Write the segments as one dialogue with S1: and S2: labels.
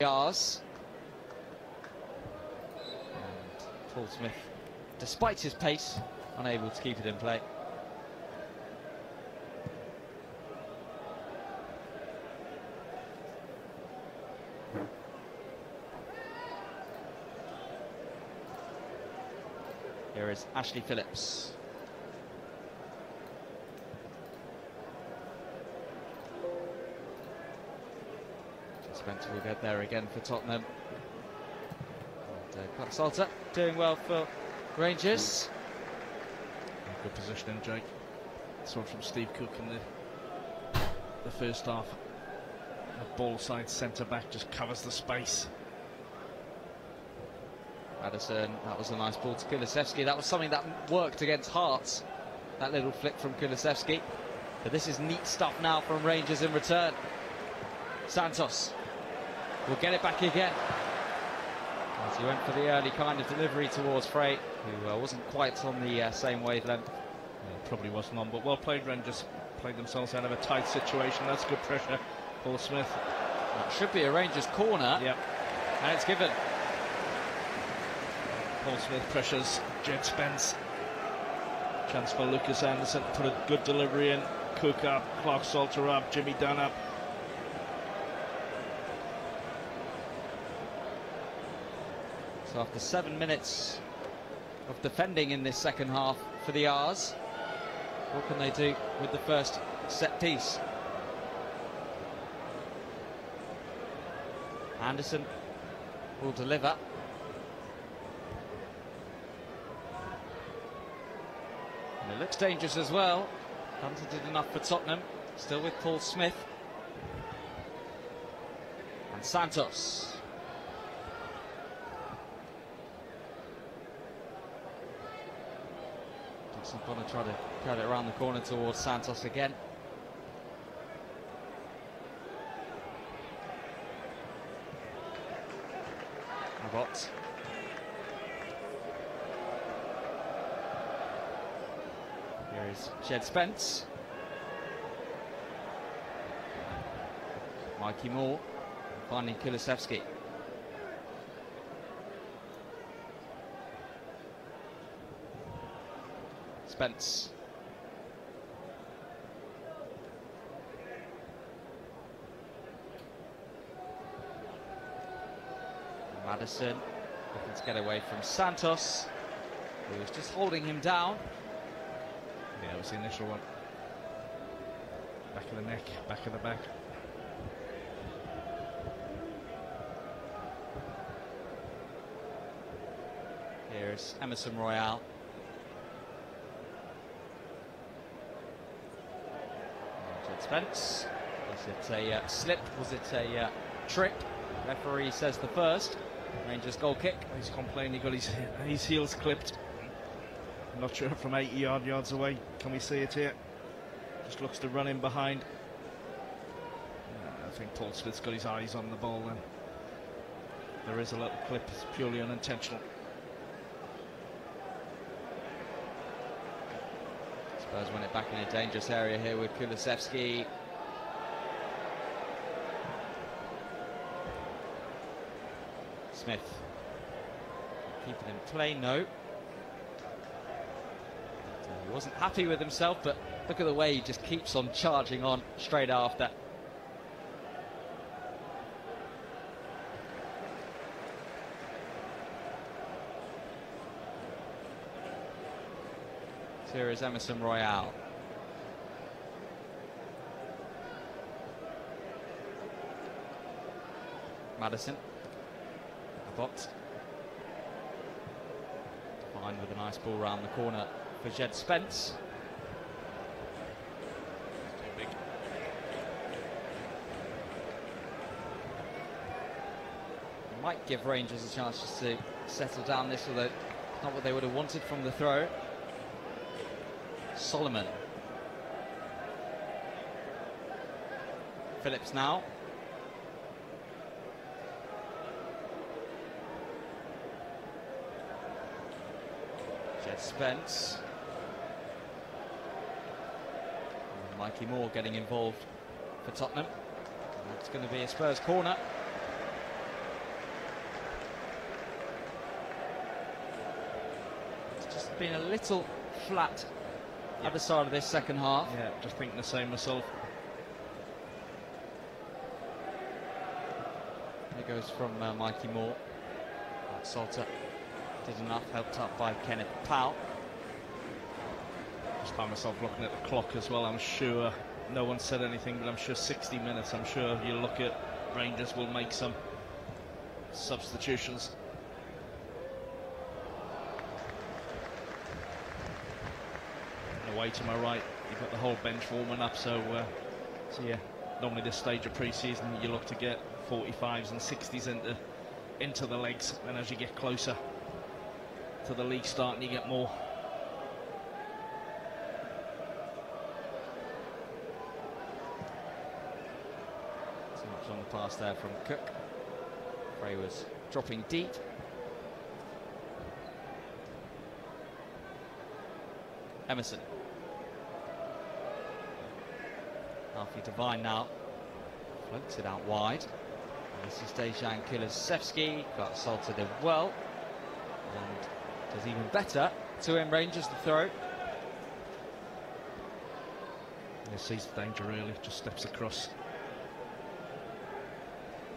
S1: QPR's. And Paul Smith, despite his pace, unable to keep it in play. Here is Ashley Phillips. Spencer will get there again for Tottenham. And Salter doing well for Rangers.
S2: Good positioning, Jake. Saw from Steve Cook in the first half. The ball side centre back just covers the space.
S1: Madison, that was a nice ball to Kulusevski. That was something that worked against Hearts, that little flick from Kulusevski. But this is neat stuff now from Rangers in return. Santos will get it back again, as he went for the early kind of delivery towards Frey, who wasn't quite on the same wavelength.
S2: Yeah, probably wasn't on, but well played. Rangers played themselves out of a tight situation. That's good pressure. Paul Smith.
S1: That should be a Rangers corner.
S2: Yep.
S1: And it's given.
S2: Paul Smith pressures Jed Spence. Chance for Lucas Anderson, put a good delivery in. Cook up, Clark Salter up, Jimmy Dunn up.
S1: So after 7 minutes of defending in this second half for the R's, what can they do with the first set piece? Anderson will deliver. And it looks dangerous as well. Hunter did enough for Tottenham. Still with Paul Smith. And Santos. Dixon going to try to cut it around the corner towards Santos again. Abbott. Here is Jed Spence. Mikey Moore finding Kulusevski. Spence. Madison looking to get away from Santos, who was just holding him down.
S2: Yeah, it was the initial one. Back of the neck, back of the back.
S1: Here's Emerson Royale. Jed Spence. Was it a slip? Was it a trip? Referee says the first. Rangers goal kick.
S2: He's complaining he got his heels clipped. I'm not sure from 80 yards away. Can we see it here? Just looks to run in behind. I think Paul Smith's got his eyes on the ball then. There is a little clip, it's purely unintentional.
S1: Spurs win it back in a dangerous area here with Kulusevski. Smith. Keep it in play, no. He wasn't happy with himself, but look at the way he just keeps on charging on straight after. So here is Emerson Royale. Madison. Abbott. Fine with a nice ball round the corner for Jed Spence.
S2: Too big.
S1: Might give Rangers a chance just to settle down this, although not what they would have wanted from the throw. Solomon. Phillips now. Jed Spence. And Mikey Moore getting involved for Tottenham. It's going to be a Spurs corner. been a little flat at the start of this second half.
S2: Yeah, just thinking the same myself.
S1: It goes from Mikey Moore. Salter did enough, helped up by Kenneth Powell.
S2: Just find myself looking at the clock as well. I'm sure no one said anything, but I'm sure 60 minutes. I'm sure if you look at Rangers will make some substitutions. And away to my right, you've got the whole bench warming up. So yeah, normally this stage of pre-season you look to get 45s and 60s into the legs, and as you get closer to the league starting, you get more.
S1: Too much on the pass there from Cook. Frey was dropping deep. Emerson. Alfie Devine now floats it out wide. This is Dejan Kulusevski. Got Salter did well, and does even better to win Rangers the throw.
S2: He sees the danger early, just steps across.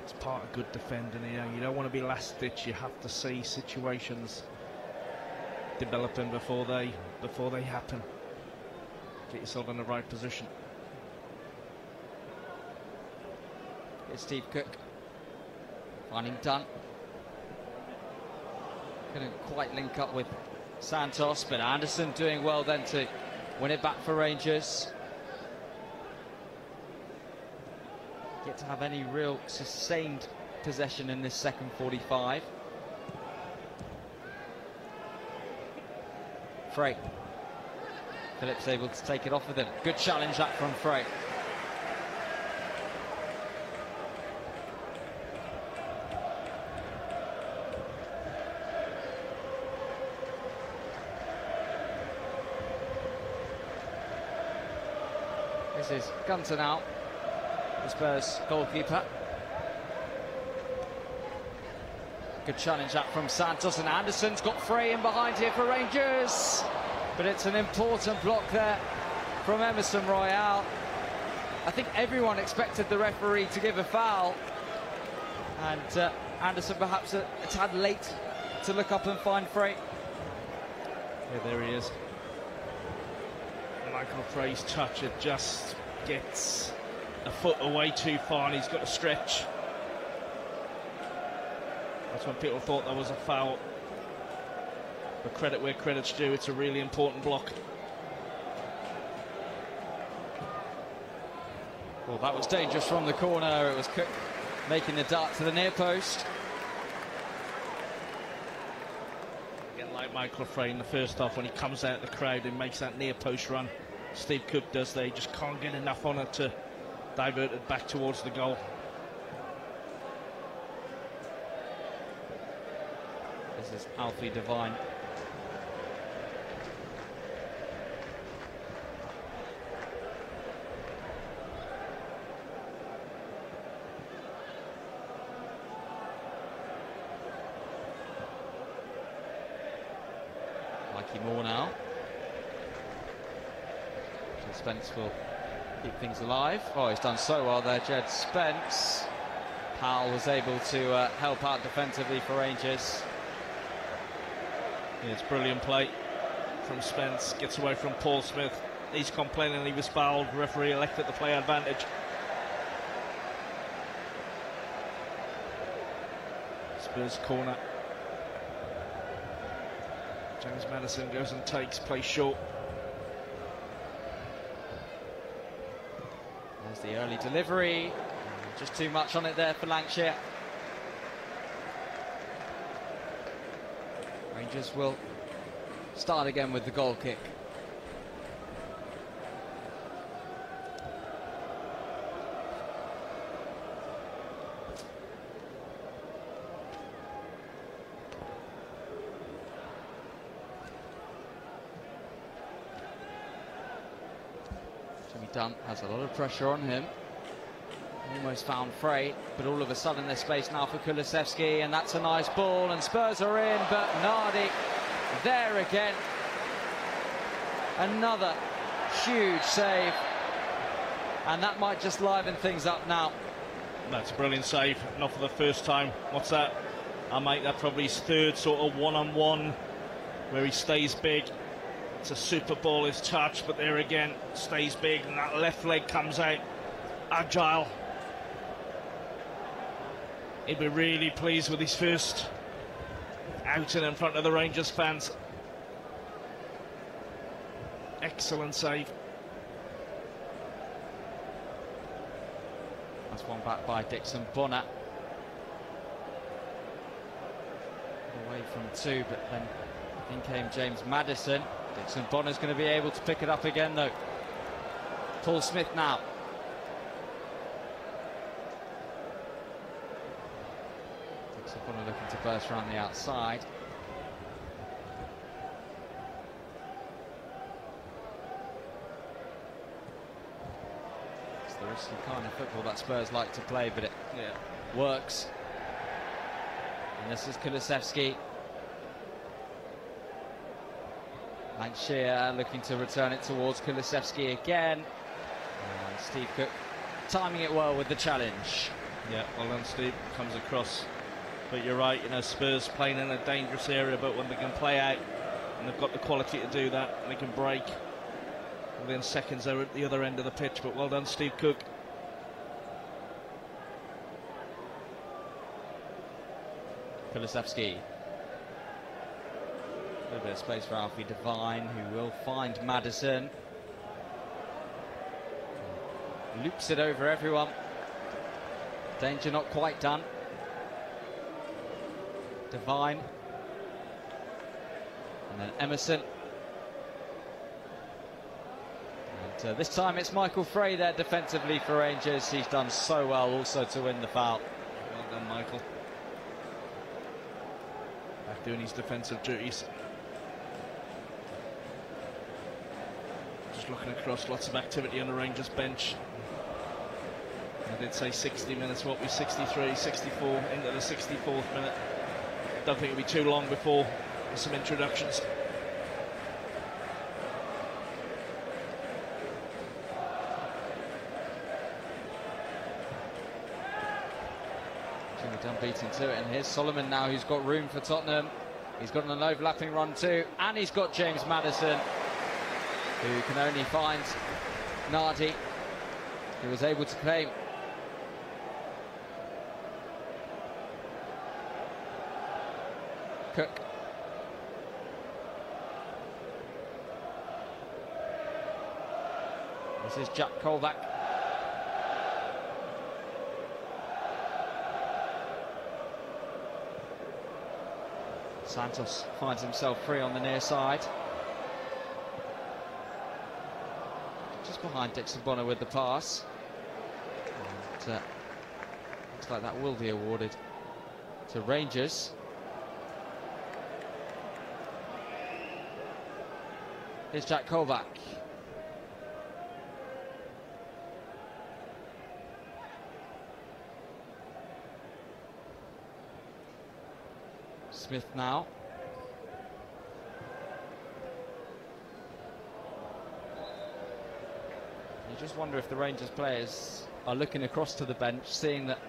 S2: It's part of good defending here. You don't want to be last ditch. You have to see situations developing before they happen. Get yourself in the right position.
S1: Here's Steve Cook. Finding Dunn. Couldn't quite link up with Santos, but Anderson doing well then to win it back for Rangers. Get to have any real sustained possession in this second 45. Frey. Phillips able to take it off with him. Good challenge that from Frey. This is Gunter now, the Spurs goalkeeper. Good challenge that from Santos, and Anderson's got Frey in behind here for Rangers. But it's an important block there from Emerson Royale. I think everyone expected the referee to give a foul. And Anderson perhaps a tad late to look up and find Frey.
S2: Yeah, there he is. Michael Frey's touch, it just gets a foot away too far, and he's got to stretch. That's when people thought that was a foul. But credit where credit's due, it's a really important block.
S1: Well, that was dangerous from the corner. It was Cook making the dart to the near post.
S2: Again, like Michael Frey in the first half, when he comes out of the crowd and makes that near post run, Steve Cook does there. He just can't get enough on it to divert it back towards the goal.
S1: This is Alfie Devine. Mikey Moore now. Spence will keep things alive. Oh, he's done so well there, Jed Spence. Powell was able to help out defensively for Rangers.
S2: Yeah, it's brilliant play from Spence. Gets away from Paul Smith. He's complaining he was fouled. Referee elected to play advantage. Spurs corner. James Maddison goes and takes, play short.
S1: There's the early delivery. Just too much on it there for Lancashire. Rangers will start again with the goal kick. Jimmy Dunn has a lot of pressure on him. Almost found Frey, but all of a sudden there's space now for Kulusevski, and that's a nice ball, and Spurs are in, but Nardi there again Another huge save. And that might just liven things up now.
S2: That's a brilliant save, not for the first time. What's that? I make that probably his third sort of one-on-one where he stays big. It's a super ball, his touch, but there again, stays big, and that left leg comes out. Agile. He'd be really pleased with his first outing in front of the Rangers fans. Excellent save.
S1: That's one back by Dixon Bonner. Away from two, but then in came James Maddison. Dixon Bonner's going to be able to pick it up again, though. Paul Smith now. Dixon Bonner looking to burst around the outside. The risky kind of football that Spurs like to play, but it works. And this is Kulusevski. Lancashire looking to return it towards Kulusevski again. And Steve Cook timing it well with the challenge.
S2: Yeah, well done, Steve. Comes across. But you're right, you know, Spurs playing in a dangerous area, but when they can play out, and they've got the quality to do that, and they can break. Within seconds they're at the other end of the pitch, but well done, Steve Cook.
S1: Kulusevski. A little bit of space for Alfie Devine, who will find Maddison. Loops it over everyone. Danger not quite done. Devine. And then Emerson. And this time it's Michael Frey there defensively for Rangers. He's done so well also to win the foul.
S2: Well done, Michael. Back doing his defensive duties. Just looking across, lots of activity on the Rangers bench. I did say 60 minutes, what we 63, 64 into the 64th minute. Don't think it'll be too long before there's some introductions.
S1: Jimmy Dunn beating to it, and here's Solomon now, who's got room for Tottenham. He's got an overlapping run too, and he's got James Maddison, who can only find Nardi, who was able to claim. Cook. This is Jack Colback. Santos finds himself free on the near side. Just behind Dixon Bonner with the pass. And, looks like that will be awarded to Rangers. Here's Jack Colback. Smith now. You just wonder if the Rangers players are looking across to the bench, seeing that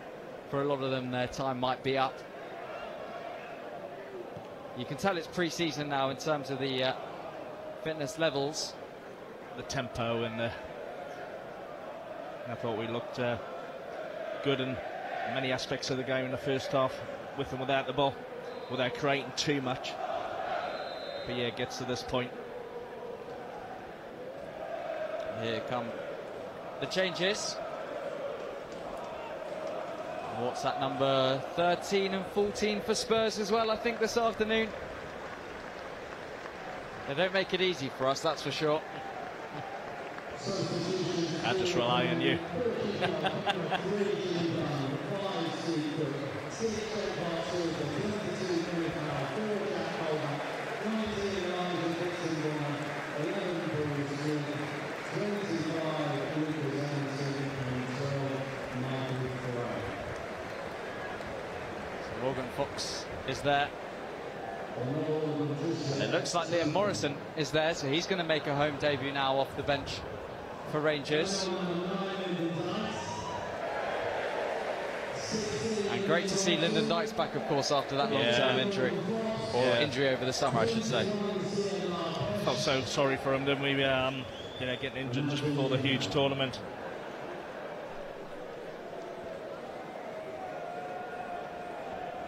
S1: for a lot of them their time might be up. You can tell it's pre-season now in terms of the fitness levels,
S2: the tempo, and I thought we looked good in many aspects of the game in the first half, with and without the ball, without creating too much. But yeah, it gets to this point.
S1: Here come the changes. What's that, number 13 and 14 for Spurs as well, I think, this afternoon. They don't make it easy for us, that's for sure.
S2: I just rely on you.
S1: So Morgan Fox is there. And it looks like Liam Morrison is there, so he's going to make a home debut now off the bench for Rangers. And great to see Lyndon Dykes back, of course, after that long-term injury. Or injury over the summer, I should say.
S2: Felt so sorry for him, didn't we? Getting injured just before the huge tournament.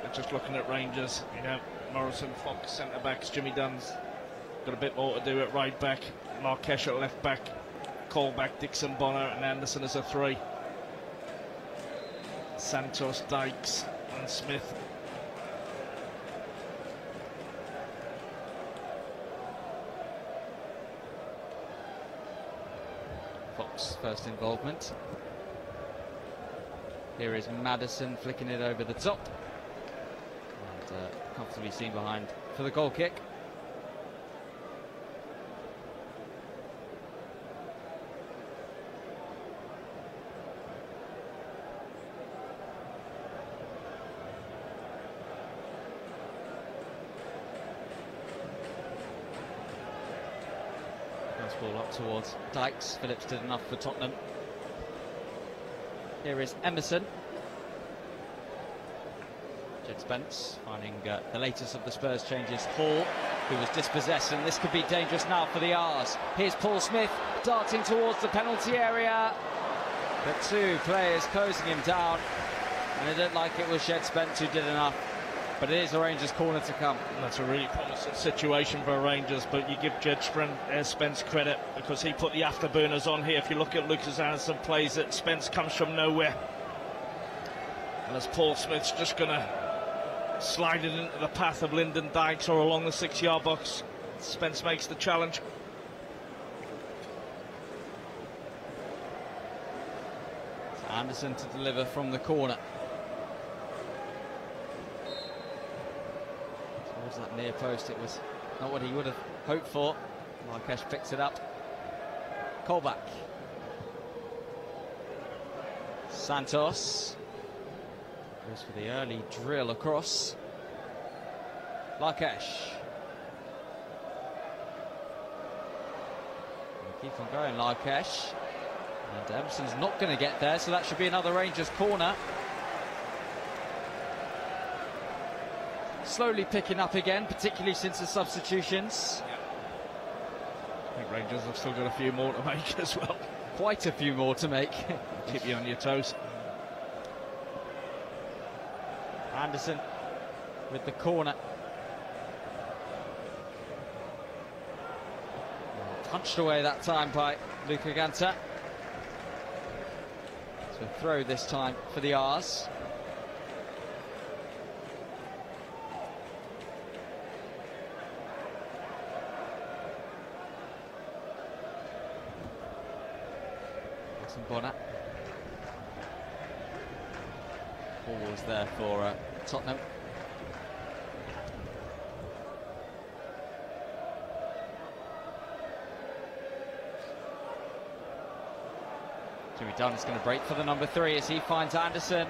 S2: But just looking at Rangers, Morrison, Fox, centre-backs, Jimmy Dunn's got a bit more to do at right back, Marquesh at left back, Colback, Dixon, Bonner and Anderson as a 3. Santos, Dykes and Smith.
S1: Fox first involvement. Here is Maddison flicking it over the top. And comfortably seen behind for the goal kick. Ball up towards Dykes. Phillips did enough for Tottenham. Here is Emerson. Jed Spence finding the latest of the Spurs changes. Hall, who was dispossessed, and this could be dangerous now for the R's. Here's Paul Smith darting towards the penalty area, but 2 players closing him down, and it looked like it was Jed Spence who did enough. But it is the Rangers' corner to come.
S2: That's a really promising situation for Rangers, but you give Jed Spence credit because he put the afterburners on here. If you look at Lucas Anderson plays it, Spence comes from nowhere. And as Paul Smith's just going to slide it into the path of Lyndon Dykes or along the 6-yard box, Spence makes the challenge.
S1: Anderson to deliver from the corner. Towards that near post, it was not what he would have hoped for. Marquesh picks it up. Colback. Santos goes for the early drill across. Marquesh. Keep on going, Marquesh. And Emerson's not going to get there, so that should be another Rangers corner. Slowly picking up again, particularly since the substitutions.
S2: I think Rangers have still got a few more to make as well.
S1: Quite a few more to make.
S2: Keep you on your toes.
S1: Anderson with the corner. Punched away that time by Luka Ganta. So a throw this time for the R's. Bonner. Ball was there for Tottenham. Jimmy Dunn is going to break for the number 3 as he finds Anderson.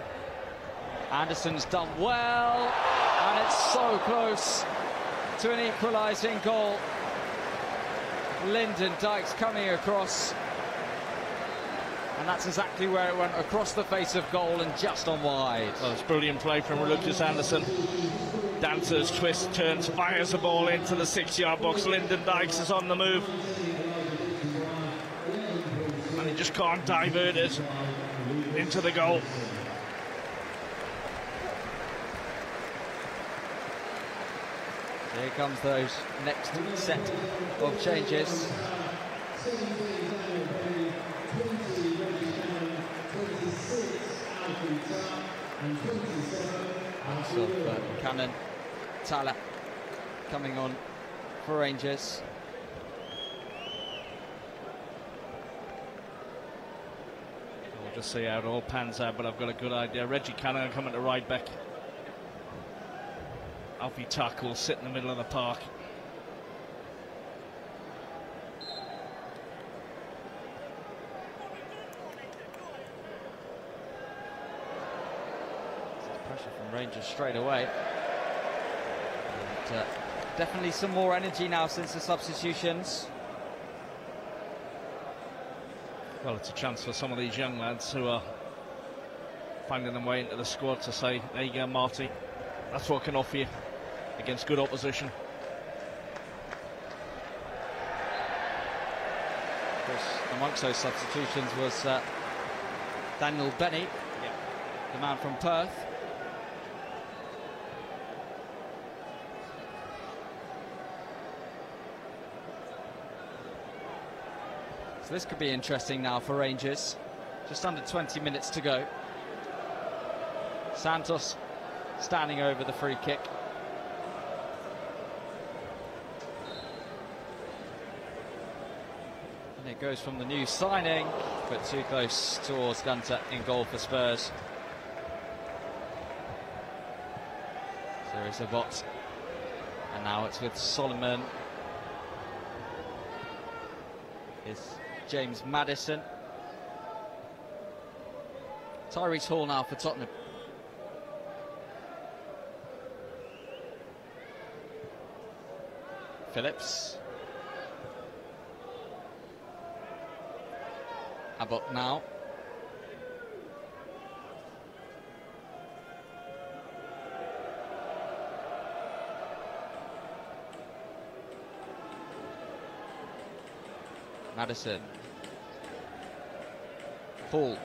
S1: Anderson's done well, and it's so close to an equalising goal. Lyndon Dykes coming across. And that's exactly where it went, across the face of goal and just on wide.
S2: Well, it's brilliant play from Lucas Anderson. Dances, twists, turns, fires the ball into the 6-yard box. Lyndon Dykes is on the move. And he just can't divert it into the goal.
S1: Here comes those next set of changes. Of Cannon, Tala coming on for Rangers.
S2: We'll just see how it all pans out, but I've got a good idea. Reggie Cannon coming to right back. Alfie Tuck will sit in the middle of the park.
S1: Pressure from Rangers straight away. And, Definitely some more energy now since the substitutions.
S2: Well, it's a chance for some of these young lads who are finding their way into the squad to say, there you go, Marty, that's what I can offer you against good opposition.
S1: Of course, amongst those substitutions was Daniel Benny, the man from Perth. So this could be interesting now for Rangers. Just under 20 minutes to go. Santos standing over the free kick. And it goes from the new signing, but too close towards Gunter in goal for Spurs. There is a bot. And now it's with Solomon. Is James Maddison. Tyrese Hall now for Tottenham. Phillips. Abbott now. Maddison. Hall.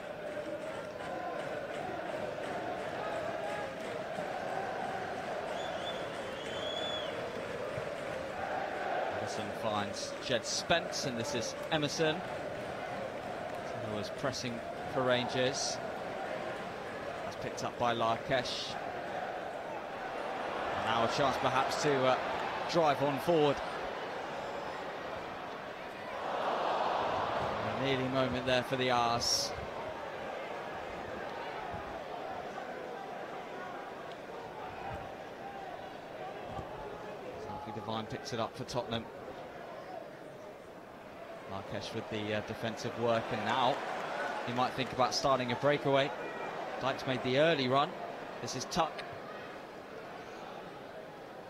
S1: Maddison finds Jed Spence, and this is Emerson, who was pressing for Rangers. That's picked up by Larkesh. And now a chance perhaps to drive on forward. Nearly moment there for the R's. Southie Devine picks it up for Tottenham. Larkesh with the defensive work, and now he might think about starting a breakaway. Dykes made the early run. This is Tuck.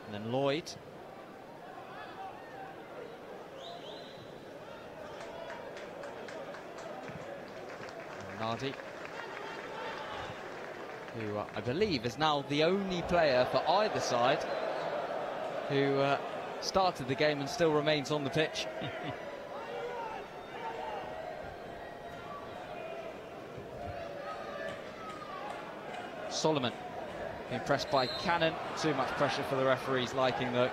S1: And then Lloyd. Nardi, who I believe is now the only player for either side who started the game and still remains on the pitch. Solomon being pressed by Cannon. Too much pressure for the referee's liking, though.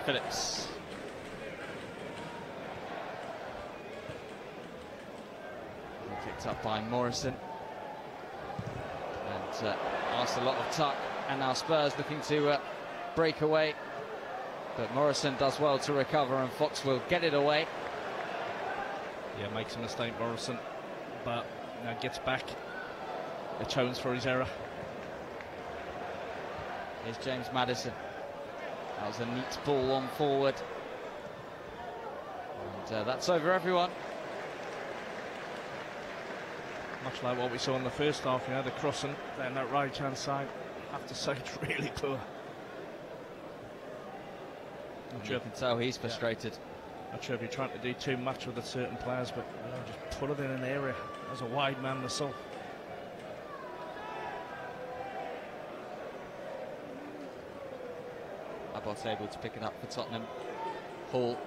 S1: Phillips. Picked up by Morrison. And asked a lot of Tuck. And now Spurs looking to break away. But Morrison does well to recover, and Fox will get it away.
S2: Yeah, makes a mistake, Morrison. But now gets back. Atones for his error.
S1: Here's James Maddison. That was a neat ball on forward. And that's over everyone.
S2: Much like what we saw in the first half, you know, the crossing down that right-hand side. I have to say, it's really poor.
S1: You can tell he's frustrated.
S2: Not sure if you're trying to do too much with certain players, but you know, just put it in an area as a wide man myself.
S1: Abbott's able to pick it up for Tottenham. Hall.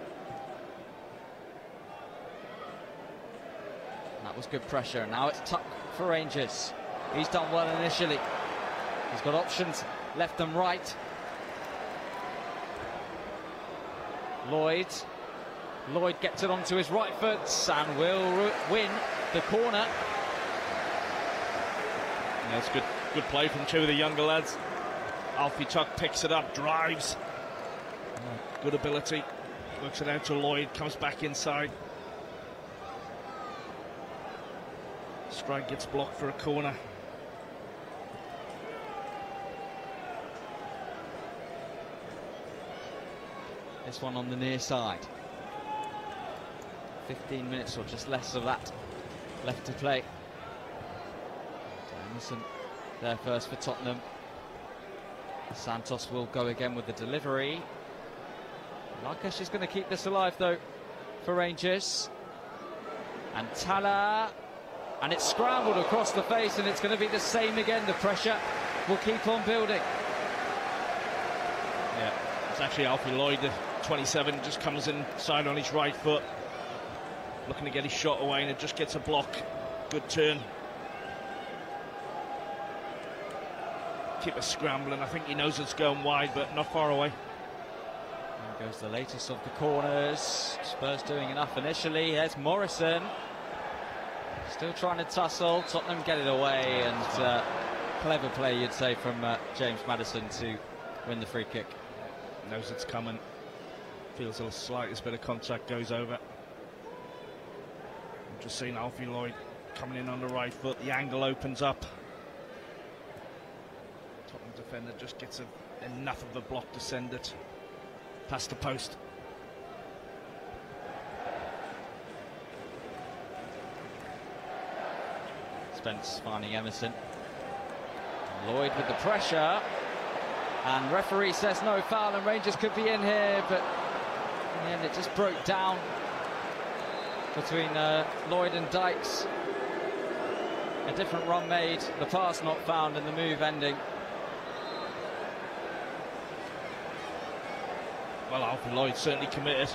S1: And that was good pressure. Now it's Tuck for Rangers. He's done well initially. He's got options left and right. Lloyd gets it onto his right foot and will win the corner.
S2: Yeah, it's good play from two of the younger lads. Alfie Tuck picks it up, drives. Good ability. Works it out to Lloyd, comes back inside. Strike gets blocked for a corner.
S1: This one on the near side. 15 minutes or just less of that left to play. Emerson there first for Tottenham. Santos will go again with the delivery. Marcus is going to keep this alive though for Rangers. And Tala, and it's scrambled across the face, and it's going to be the same again. The pressure will keep on building.
S2: Yeah, it's actually Alfie Lloyd, the 27, just comes inside on his right foot, looking to get his shot away, and it just gets a block. Good turn. Keep it scrambling. I think he knows it's going wide, but not far away.
S1: There goes the latest of the corners. Spurs doing enough initially. There's Morrison. Still trying to tussle. Tottenham get it away, and clever play, you'd say, from James Maddison to win the free kick.
S2: Knows it's coming. Feels the slightest bit of contact goes over. I've just seen Alfie Lloyd coming in on the right foot. The angle opens up. Tottenham defender just gets enough of the block to send it past the post.
S1: Spence finding Emerson. Lloyd with the pressure, and referee says no foul, and Rangers could be in here, but in the end it just broke down between Lloyd and Dykes. A different run made, the pass not found, and the move ending.
S2: Well, Alfie Lloyd certainly committed,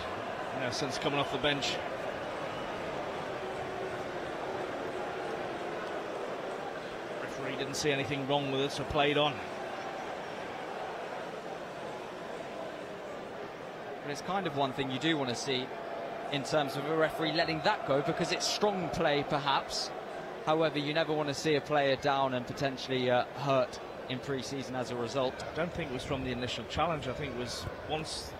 S2: since coming off the bench. Referee didn't see anything wrong with it, so played on.
S1: But it's kind of one thing you do want to see in terms of a referee letting that go, because it's strong play perhaps. However, you never want to see a player down and potentially hurt in pre-season as a result.
S2: I don't think it was from the initial challenge. I think it was once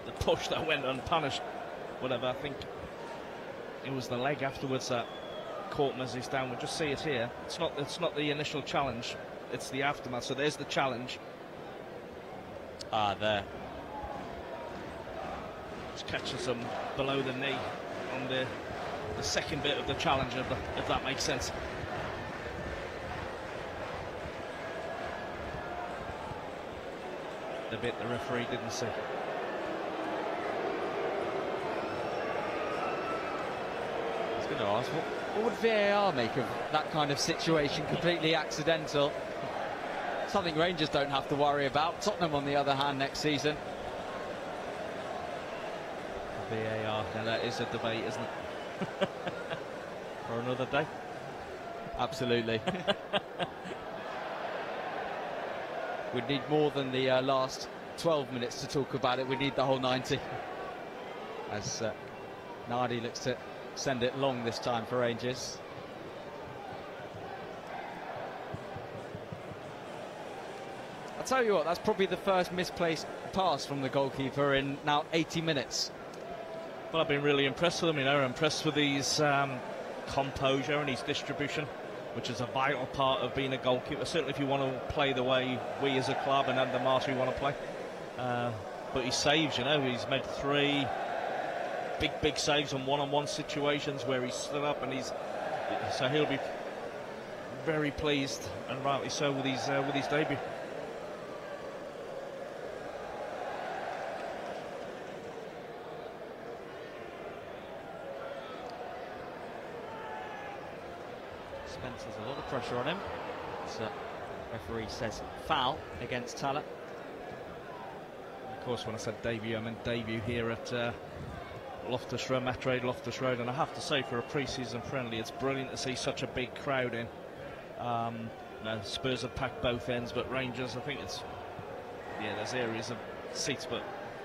S2: the push that went unpunished, whatever. I think it was the leg afterwards that caught him as he's down. We'll just see it here. It's not the initial challenge, it's the aftermath. So there's the challenge.
S1: There.
S2: Just catches him below the knee on the second bit of the challenge, if that makes sense. The bit the referee didn't see.
S1: I was going to ask, what would VAR make of that kind of situation? Completely accidental. Something Rangers don't have to worry about. Tottenham, on the other hand, next season.
S2: VAR, now that is a debate, isn't it?
S1: For another day. Absolutely. We'd need more than the last 12 minutes to talk about it. We need the whole 90. As Nardi looks to send it long this time for Rangers. I'll tell you what, that's probably the first misplaced pass from the goalkeeper in now 80 minutes.
S2: Well, I've been really impressed with him, impressed with his composure and his distribution, which is a vital part of being a goalkeeper, certainly if you want to play the way we as a club and under Marty want to play. But he saves, he's made 3 big saves on one-on-one situations where he's stood up, and so he'll be very pleased, and rightly so, with his debut.
S1: Spence has a lot of pressure on him. So referee says foul against Tala.
S2: Of course, when I said debut, I meant debut here at Loftus Road, Matrade Loftus Road, and I have to say, for a pre-season friendly, it's brilliant to see such a big crowd in. Spurs have packed both ends, but Rangers, I think there's areas of seats, but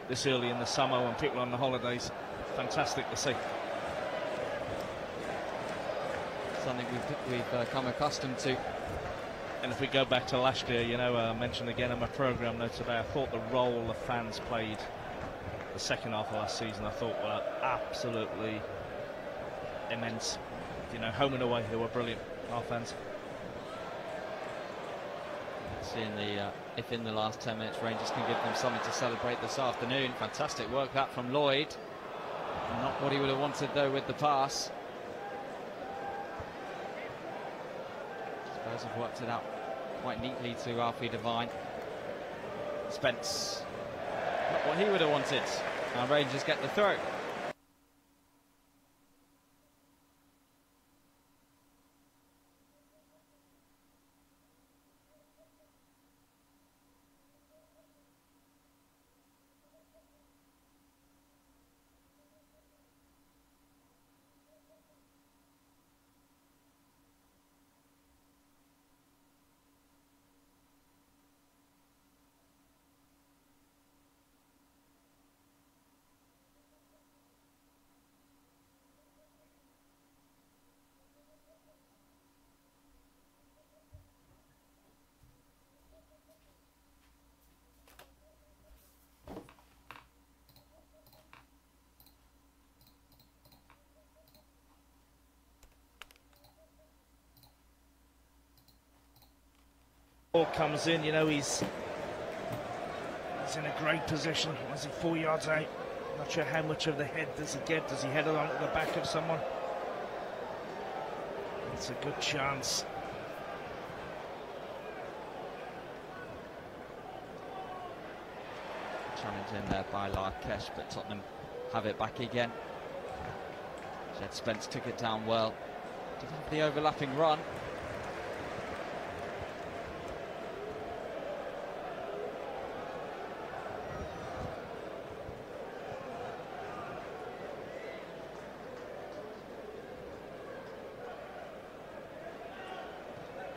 S2: this early in the summer when people are on the holidays, fantastic to see.
S1: Something we've come accustomed to.
S2: And if we go back to last year, I mentioned again in my programme notes today, I thought the role the fans played the second half of last season, I thought were absolutely immense. Home and away, they were brilliant, our fans.
S1: Seeing if in the last 10 minutes Rangers can give them something to celebrate this afternoon. Fantastic work that from Lloyd. Not what he would have wanted though with the pass. Spurs have worked it out quite neatly to Alfie Devine. Spence, not what he would have wanted. Now Rangers get the throw.
S2: Ball comes in, you know, he's in a great position. Was he 4 yards out? Not sure how much of the head does he get. Does he head it onto the back of someone? It's a good chance.
S1: Challenge in there by Larkesh, but Tottenham have it back again. Jed Spence took it down well. Did have the overlapping run.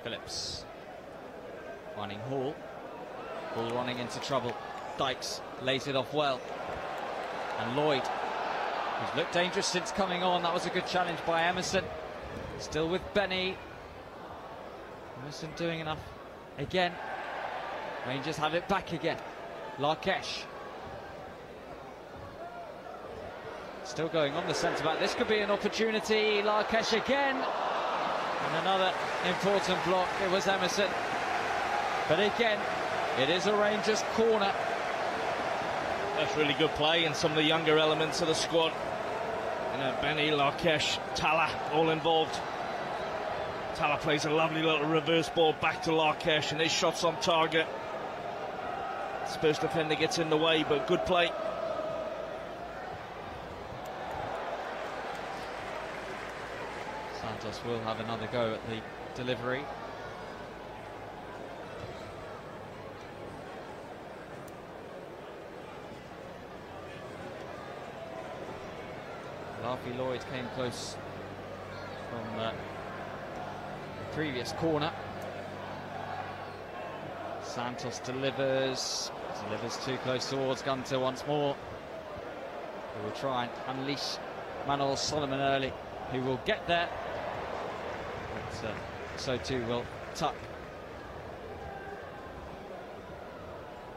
S1: Phillips finding Hall. Hall running into trouble. Dykes lays it off well. And Lloyd, who's looked dangerous since coming on. That was a good challenge by Emerson. Still with Benny. Emerson doing enough again. Rangers have it back again. Larkesh. Still going on the centre back. This could be an opportunity. Larkesh again. And another important block. It was Emerson. But again, it is a Rangers corner.
S2: That's really good play, and some of the younger elements of the squad. You know, Benny, Larkesh, Tala, all involved. Tala plays a lovely little reverse ball back to Larkesh, and his shot's on target. Spurs defender gets in the way, but good play.
S1: Santos will have another go at the delivery. Alfie Lloyd came close from the previous corner. Santos delivers too close towards Gunter once more. He will try and unleash Manuel Solomon early, who will get there. But so too will Tuck.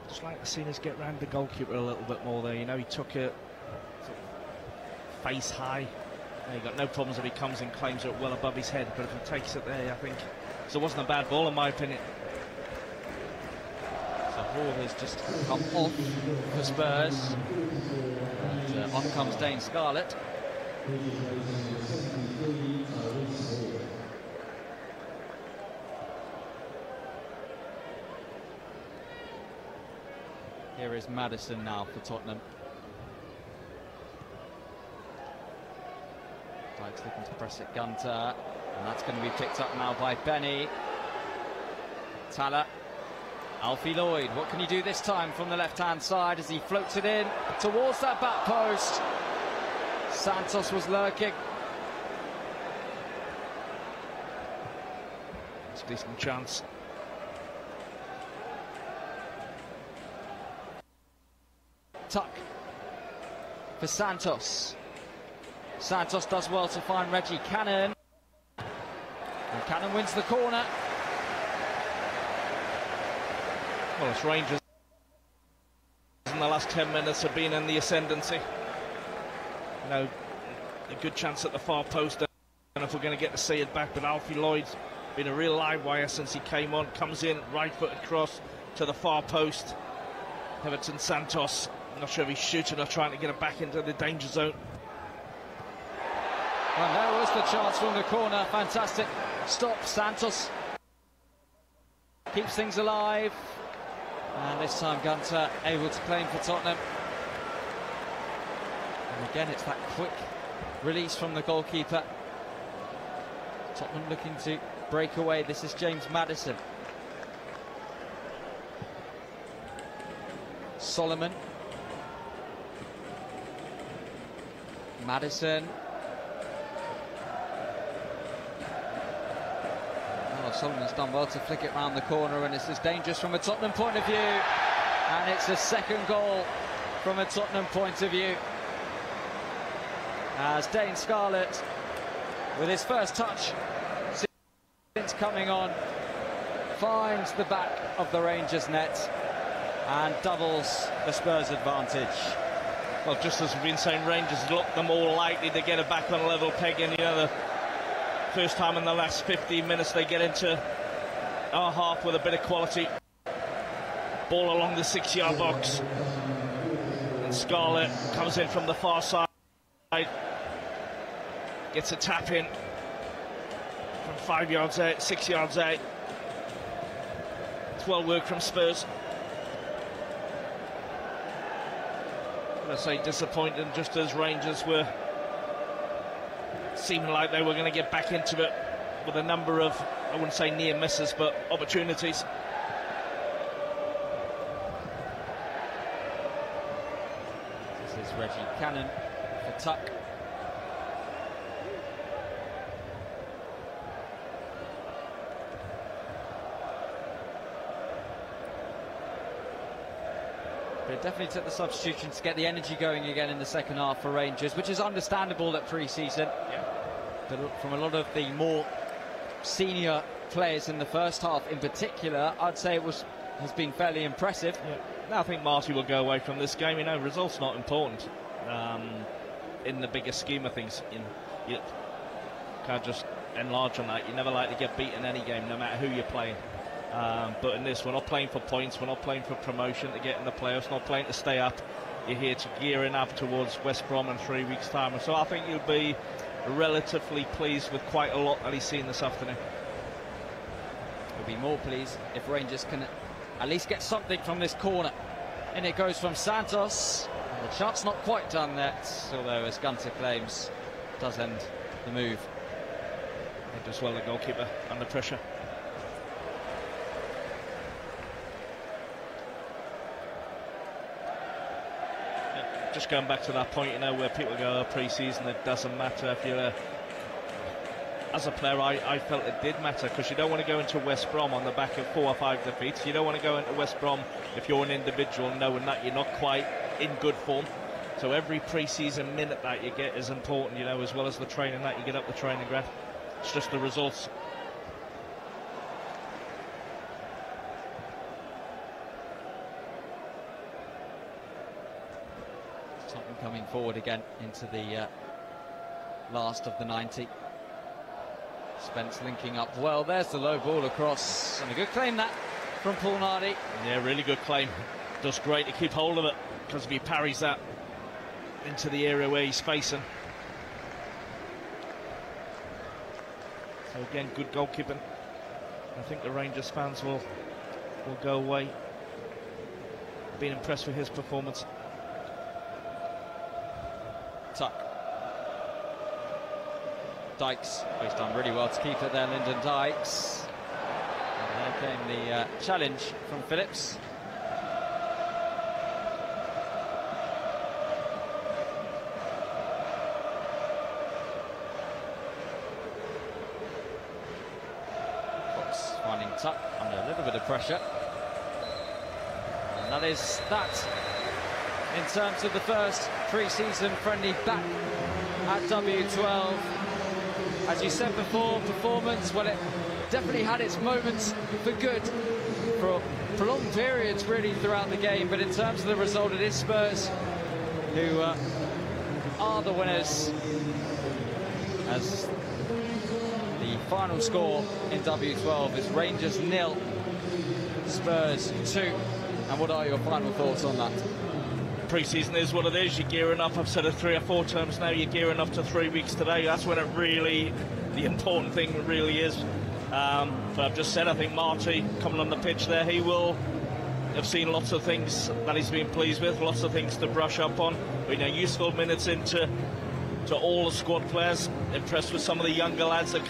S2: Just like to see us get round the goalkeeper a little bit more there. You know, he took it face high. He got no problems if he comes and claims it well above his head, but if he takes it there, I think so. It wasn't a bad ball in my opinion.
S1: So Hall has just come off for Spurs, and on comes Dane Scarlett. Here is Maddison now for Tottenham. Dykes looking to press it, Gunter, and that's going to be picked up now by Benny. Tala, Alfie Lloyd, what can he do this time from the left-hand side as he floats it in towards that back post? Santos was lurking.
S2: It's a decent chance.
S1: Tuck for Santos. Santos does well to find Reggie Cannon. And Cannon wins the corner.
S2: Well, it's Rangers in the last 10 minutes have been in the ascendancy. You know, a good chance at the far post. I don't know if we're going to get to see it back, but Alfie Lloyd's been a real live wire since he came on. Comes in, right-footed cross to the far post. Everton Santos, I'm not sure if he's shooting or trying to get it back into the danger zone.
S1: Well, there was the chance from the corner. Fantastic stop. Santos keeps things alive. And this time Gunter able to claim for Tottenham. And again, it's that quick release from the goalkeeper. Tottenham looking to break away. This is James Maddison. Solomon. Maddison. Oh, Solomon's done well to flick it round the corner, and this is dangerous from a Tottenham point of view. And it's a second goal from a Tottenham point of view, as Dane Scarlett, with his first touch since coming on, finds the back of the Rangers net and doubles the Spurs advantage.
S2: Well, just as we've been saying, Rangers look them all likely to get it back on a level peg, and you know, the first time in the last 15 minutes they get into our half with a bit of quality. Ball along the 6-yard box, and Scarlett comes in from the far side, gets a tap in from 5 yards out, 6 yards out. It's well worked from Spurs. I say disappointing, just as Rangers were seeming like they were going to get back into it with a number of, I wouldn't say near misses, but opportunities.
S1: This is Reggie Cannon for Tuck. But it definitely took the substitution to get the energy going again in the second half for Rangers, which is understandable at pre-season.
S2: Yeah.
S1: But from a lot of the more senior players in the first half in particular, I'd say it has been fairly impressive.
S2: Yeah. Now I think Marty will go away from this game. You know, results not important in the bigger scheme of things. You can't just enlarge on that. You never like to get beaten in any game, no matter who you're playing. But in this, we're not playing for points, we're not playing for promotion to get in the playoffs, not playing to stay up. You're here to gearing up towards West Brom in 3 weeks' time. So I think you'll be relatively pleased with quite a lot that he's seen this afternoon.
S1: He'll be more pleased if Rangers can at least get something from this corner. And it goes from Santos. The shot's not quite done yet, although, as Gunter claims, does end the move.
S2: He does well, the goalkeeper, under pressure. Just going back to that point, you know, where people go, oh, pre-season, it doesn't matter. If you're as a player, I felt it did matter, because you don't want to go into West Brom on the back of 4 or 5 defeats. You don't want to go into West Brom if you're an individual knowing that you're not quite in good form. So every pre-season minute that you get is important, you know, as well as the training that you get up the training ground. It's just the results.
S1: Tottenham coming forward again into the last of the 90. Spence linking up well. There's the low ball across, and a good claim that from Paul Nardi. Yeah,
S2: really good claim. Does great to keep hold of it, because if he parries that into the area where he's facing. So again, good goalkeeping. I think the Rangers fans will go away being impressed with his performance.
S1: Tuck. Dykes, he's done really well to keep it there, Lyndon Dykes. And there came the challenge from Phillips. Fox finding Tuck under a little bit of pressure. And that is that in terms of the first pre-season friendly back at W12. As you said before, performance, well, it definitely had its moments for good for prolonged periods really throughout the game, but in terms of the result, it is Spurs who are the winners, as the final score in W12 is Rangers 0, Spurs 2. And what are your final thoughts on that?
S2: pre-season is what it is. You're gearing up. I've said it 3 or 4 times now. You're gearing up to 3 weeks today. That's when it really, the important thing really is. But I've just said, I think Marty coming on the pitch there, he will have seen lots of things that he's been pleased with, lots of things to brush up on. But, useful minutes into all the squad players. Impressed with some of the younger lads that